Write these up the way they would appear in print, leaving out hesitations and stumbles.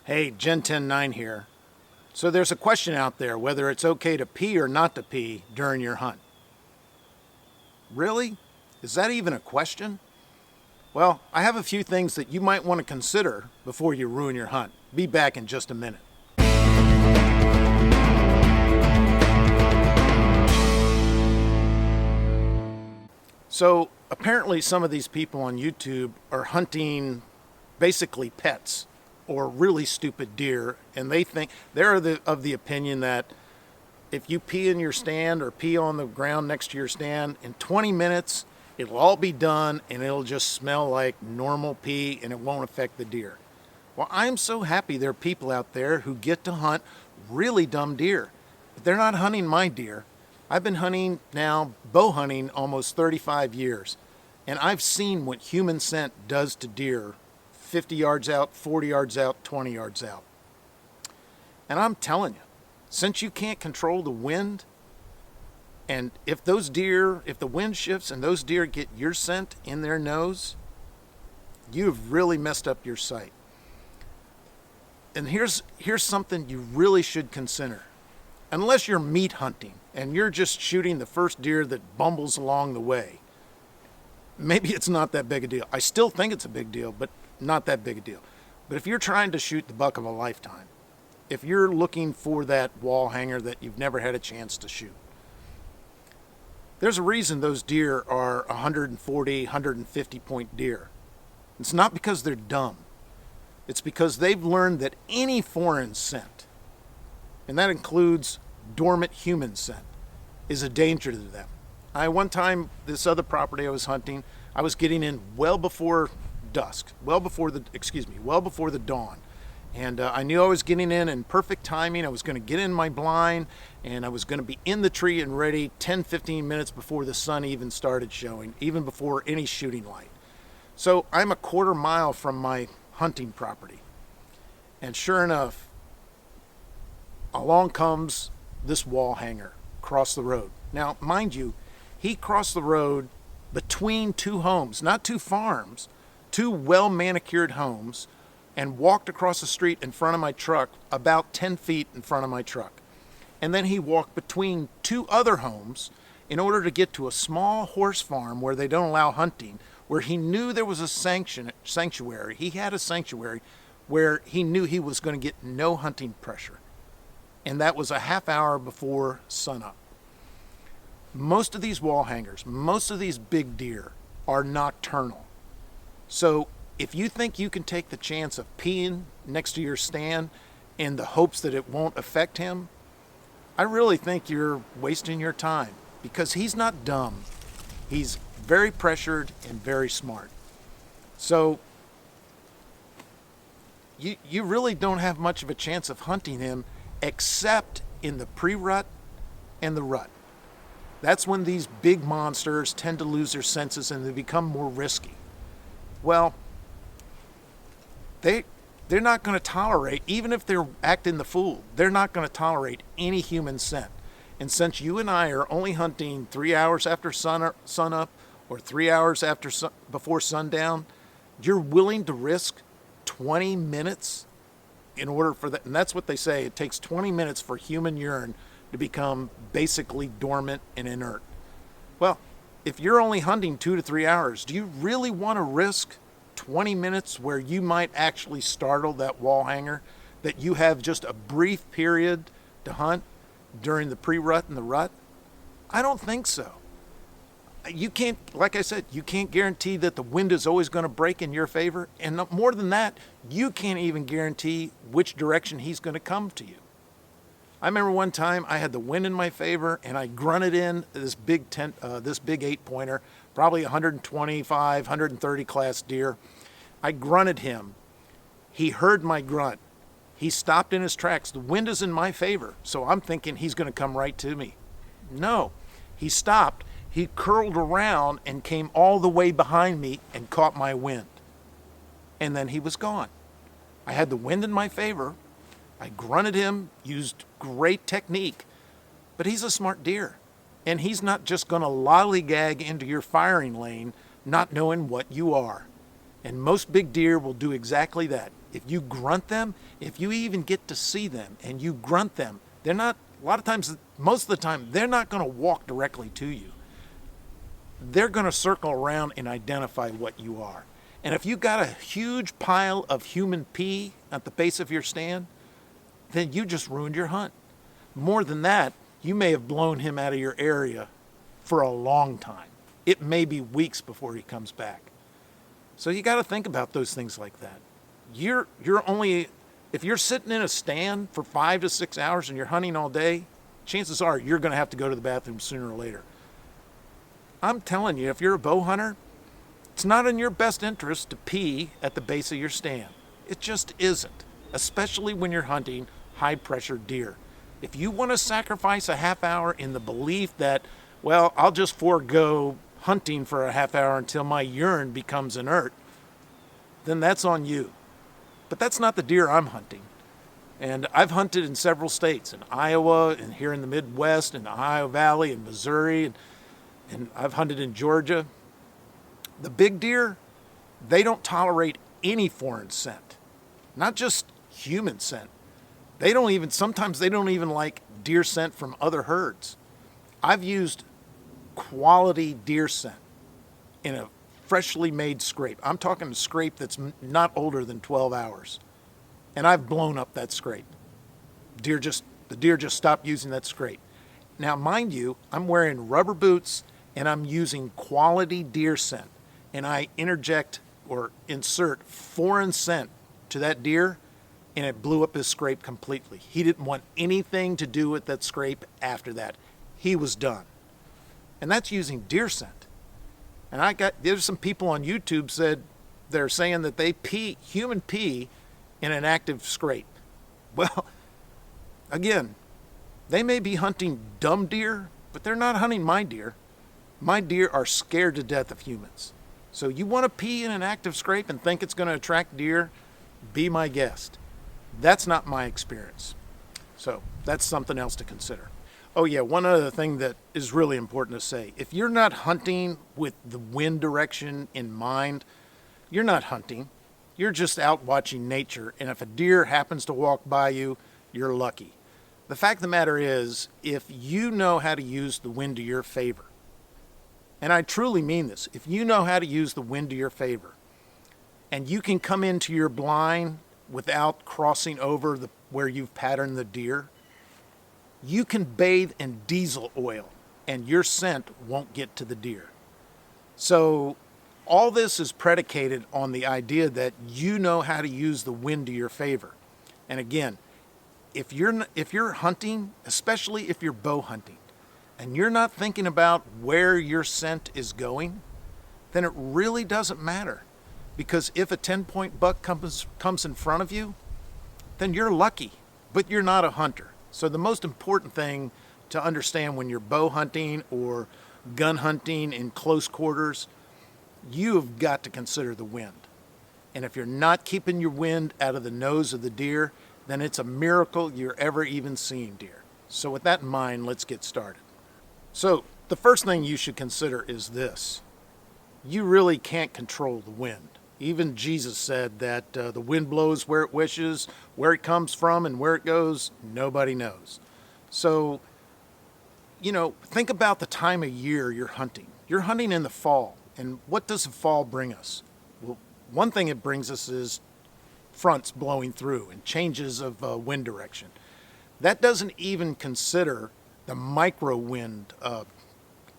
Hey, Gen 10-9 here. So there's a question out there whether it's okay to pee or not to pee during your hunt. Really? Is that even a question? Well, I have a few things that you might want to consider before you ruin your hunt. Be back in just a minute. So apparently some of these people on YouTube are hunting basically pets or really stupid deer, and they think they're of the opinion that if you pee in your stand or pee on the ground next to your stand, in 20 minutes it'll all be done and it'll just smell like normal pee and it won't affect the deer. Well, I'm so happy there are people out there who get to hunt really dumb deer, but they're not hunting my deer. I've been hunting now, bow hunting, almost 35 years, and I've seen what human scent does to deer 50 yards out, 40 yards out, 20 yards out. And I'm telling you, since you can't control the wind, and if the wind shifts and those deer get your scent in their nose, you've really messed up your sight. And here's something you really should consider. Unless you're meat hunting and you're just shooting the first deer that bumbles along the way, maybe it's not that big a deal. I still think it's a big deal, but not that big a deal. But if you're trying to shoot the buck of a lifetime, if you're looking for that wall hanger that you've never had a chance to shoot, there's a reason those deer are 140, 150 point deer. It's not because they're dumb. It's because they've learned that any foreign scent, and that includes dormant human scent, is a danger to them. One time, this other property I was hunting, I was getting in well before dusk, well before the dawn. And I knew I was getting in perfect timing. I was going to get in my blind and I was going to be in the tree and ready 10, 15 minutes before the sun even started showing, even before any shooting light. So I'm a quarter mile from my hunting property. And sure enough, along comes this wall hanger across the road. Now, mind you, he crossed the road between two homes, not two farms, two well-manicured homes, and walked across the street in front of my truck, about 10 feet in front of my truck. And then he walked between two other homes in order to get to a small horse farm where they don't allow hunting, where he knew there was a sanctuary. He had a sanctuary where he knew he was going to get no hunting pressure. And that was a half hour before sunup. Most of these wall hangers, most of these big deer are nocturnal. So if you think you can take the chance of peeing next to your stand in the hopes that it won't affect him, I really think you're wasting your time, because he's not dumb. He's very pressured and very smart. So you really don't have much of a chance of hunting him except in the pre-rut and the rut. That's when these big monsters tend to lose their senses and they become more risky. Well, they're not going to tolerate, even if they're acting the fool, they're not going to tolerate any human scent. And since you and I are only hunting 3 hours after sunup or 3 hours before sundown, you're willing to risk 20 minutes in order for that. And that's what they say. It takes 20 minutes for human urine to become basically dormant and inert. Well, if you're only hunting 2 to 3 hours, do you really want to risk 20 minutes where you might actually startle that wall hanger, that you have just a brief period to hunt during the pre-rut and the rut? I don't think so. You can't, like I said, you can't guarantee that the wind is always going to break in your favor. And more than that, you can't even guarantee which direction he's going to come to you. I remember one time I had the wind in my favor and I grunted in this big 8-pointer, probably 125, 130 class deer. I grunted him. He heard my grunt. He stopped in his tracks. The wind is in my favor, so I'm thinking he's going to come right to me. No, he stopped. He curled around and came all the way behind me and caught my wind. And then he was gone. I had the wind in my favor. I grunted him, used great technique, but he's a smart deer. And he's not just going to lollygag into your firing lane not knowing what you are. And most big deer will do exactly that. if you grunt them, if you even get to see them and you grunt them, they're not, a lot of times, most of the time, they're not going to walk directly to you. They're going to circle around and identify what you are. And if you got a huge pile of human pee at the base of your stand, then you just ruined your hunt. More than that, you may have blown him out of your area for a long time. It may be weeks before he comes back. So you got to think about those things like that. You're only, if you're sitting in a stand for 5 to 6 hours and you're hunting all day, chances are you're going to have to go to the bathroom sooner or later. I'm telling you, if you're a bow hunter, it's not in your best interest to pee at the base of your stand. It just isn't, especially when you're hunting high-pressure deer. If you want to sacrifice a half hour in the belief that, well, I'll just forego hunting for a half hour until my urine becomes inert, then that's on you. But that's not the deer I'm hunting. And I've hunted in several states, in Iowa, and here in the Midwest, in the Ohio Valley, in Missouri, and I've hunted in Georgia. The big deer, they don't tolerate any foreign scent, not just human scent. Sometimes they don't even like deer scent from other herds. I've used quality deer scent in a freshly made scrape. I'm talking a scrape that's not older than 12 hours. And I've blown up that scrape. The deer just stopped using that scrape. Now, mind you, I'm wearing rubber boots and I'm using quality deer scent. And I interject or insert foreign scent to that deer, and it blew up his scrape completely. He didn't want anything to do with that scrape after that. He was done. And that's using deer scent. And there's some people on YouTube they're saying that they human pee in an active scrape. Well, again, they may be hunting dumb deer, but they're not hunting my deer. My deer are scared to death of humans. So you want to pee in an active scrape and think it's going to attract deer? Be my guest. That's not my experience. So that's something else to consider. Oh yeah, one other thing that is really important to say. If you're not hunting with the wind direction in mind, you're not hunting. You're just out watching nature, and if a deer happens to walk by you, you're lucky. The fact of the matter is, if you know how to use the wind to your favor, and I truly mean this, if you know how to use the wind to your favor, and you can come into your blind without crossing over where you've patterned the deer, you can bathe in diesel oil and your scent won't get to the deer. So all this is predicated on the idea that you know how to use the wind to your favor. And again, if you're hunting, especially if you're bow hunting, and you're not thinking about where your scent is going, then it really doesn't matter. Because if a 10-point buck comes in front of you, then you're lucky, but you're not a hunter. So the most important thing to understand when you're bow hunting or gun hunting in close quarters, you've got to consider the wind. And if you're not keeping your wind out of the nose of the deer, then it's a miracle you're ever even seeing deer. So with that in mind, let's get started. So the first thing you should consider is this. You really can't control the wind. Even Jesus said that the wind blows where it wishes, where it comes from and where it goes, nobody knows. So, think about the time of year you're hunting. You're hunting in the fall, and what does the fall bring us? Well, one thing it brings us is fronts blowing through and changes of wind direction. That doesn't even consider the micro wind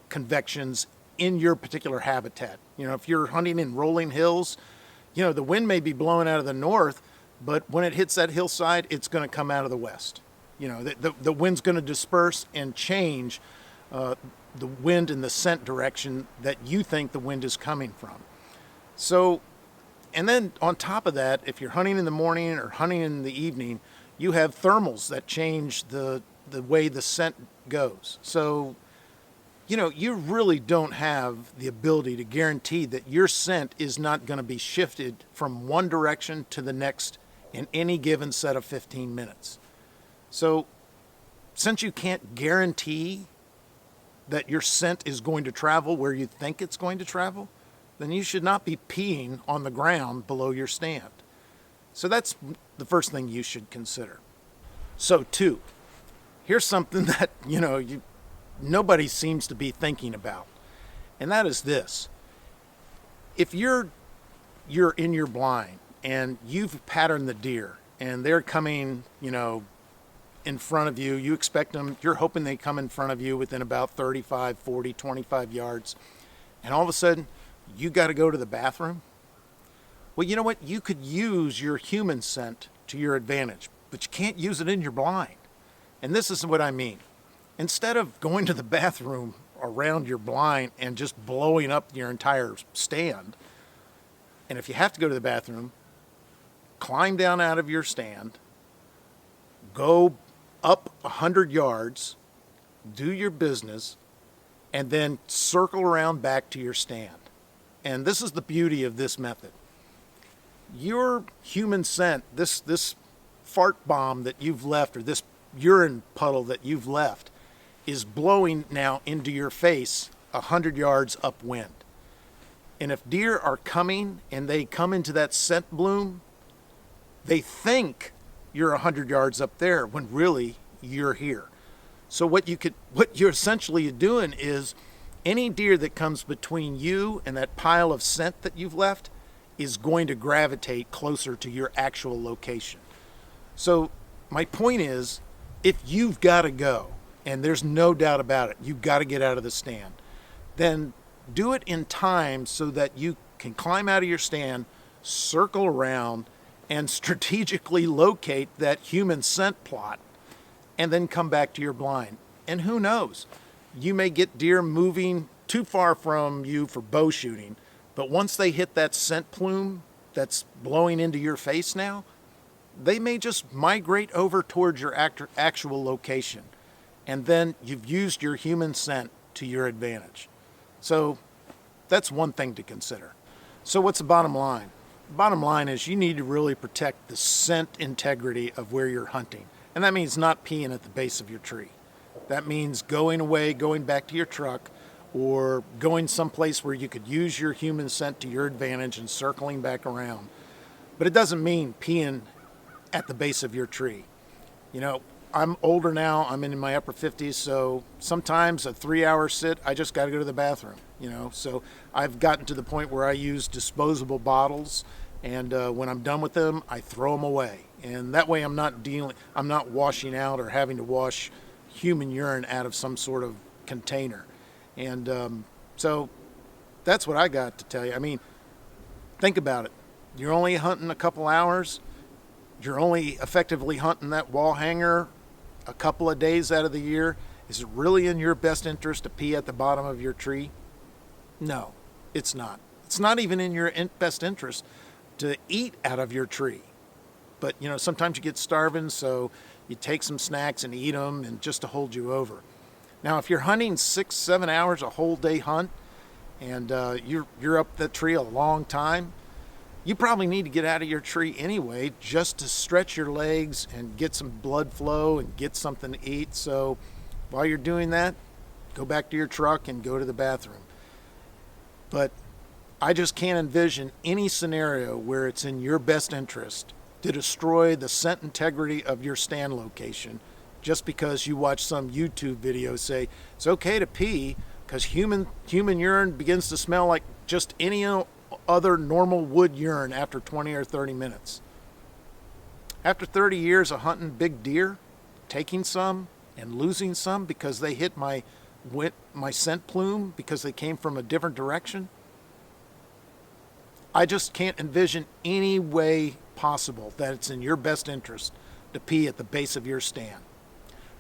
convections in your particular habitat. If you're hunting in rolling hills, the wind may be blowing out of the north, but when it hits that hillside, it's going to come out of the west. The wind's going to disperse and change the wind and the scent direction that you think the wind is coming from. So, and then on top of that, if you're hunting in the morning or hunting in the evening, you have thermals that change the way the scent goes. So, you really don't have the ability to guarantee that your scent is not going to be shifted from one direction to the next in any given set of 15 minutes. So, since you can't guarantee that your scent is going to travel where you think it's going to travel, then you should not be peeing on the ground below your stand. So that's the first thing you should consider. So 2, here's something that, nobody seems to be thinking about. And that is this. If you're in your blind and you've patterned the deer and they're coming, in front of you, you expect them, you're hoping they come in front of you within about 35, 40, 25 yards. And all of a sudden, you got to go to the bathroom. Well, you know what? You could use your human scent to your advantage, but you can't use it in your blind. And this is what I mean. Instead of going to the bathroom around your blind and just blowing up your entire stand, and if you have to go to the bathroom, climb down out of your stand, go up 100 yards, do your business, and then circle around back to your stand. And this is the beauty of this method. Your human scent, this fart bomb that you've left, or this urine puddle that you've left, is blowing now into your face 100 yards upwind. And if deer are coming and they come into that scent bloom, they think you're 100 yards up there when really you're here. So what you're essentially doing is any deer that comes between you and that pile of scent that you've left is going to gravitate closer to your actual location. So my point is, if you've got to go, and there's no doubt about it, you've got to get out of the stand, then do it in time so that you can climb out of your stand, circle around, and strategically locate that human scent plot, and then come back to your blind. And who knows, you may get deer moving too far from you for bow shooting, but once they hit that scent plume that's blowing into your face now, they may just migrate over towards your actual location. And then you've used your human scent to your advantage. So that's one thing to consider. So what's the bottom line? Bottom line is you need to really protect the scent integrity of where you're hunting. And that means not peeing at the base of your tree. That means going away, going back to your truck, or going someplace where you could use your human scent to your advantage and circling back around. But it doesn't mean peeing at the base of your tree. I'm older now, I'm in my upper 50s, so sometimes a 3-hour sit, I just got to go to the bathroom, So I've gotten to the point where I use disposable bottles, and when I'm done with them, I throw them away. And that way I'm not washing out or having to wash human urine out of some sort of container. And so that's what I got to tell you. I mean, think about it. You're only hunting a couple hours. You're only effectively hunting that wall hanger a couple of days out of the year. Is it really in your best interest to pee at the bottom of your tree? No, it's not. It's not even in your best interest to eat out of your tree. But, sometimes you get starving, so you take some snacks and eat them, and just to hold you over. Now, if you're hunting 6-7 hours, a whole day hunt, and you're up that tree a long time, you probably need to get out of your tree anyway, just to stretch your legs and get some blood flow and get something to eat. So while you're doing that, go back to your truck and go to the bathroom. But I just can't envision any scenario where it's in your best interest to destroy the scent integrity of your stand location just because you watch some YouTube video say it's okay to pee because human urine begins to smell like just any other normal wood urine after 20 or 30 minutes. After 30 years of hunting big deer, taking some and losing some because they hit my scent plume because they came from a different direction, I just can't envision any way possible that it's in your best interest to pee at the base of your stand.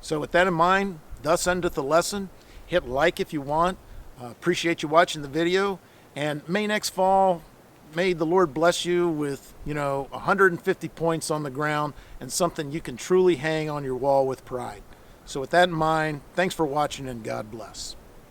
So with that in mind, thus endeth the lesson. Hit like if you want. Appreciate you watching the video. And may next fall, may the Lord bless you with, 150 points on the ground and something you can truly hang on your wall with pride. So with that in mind, thanks for watching and God bless.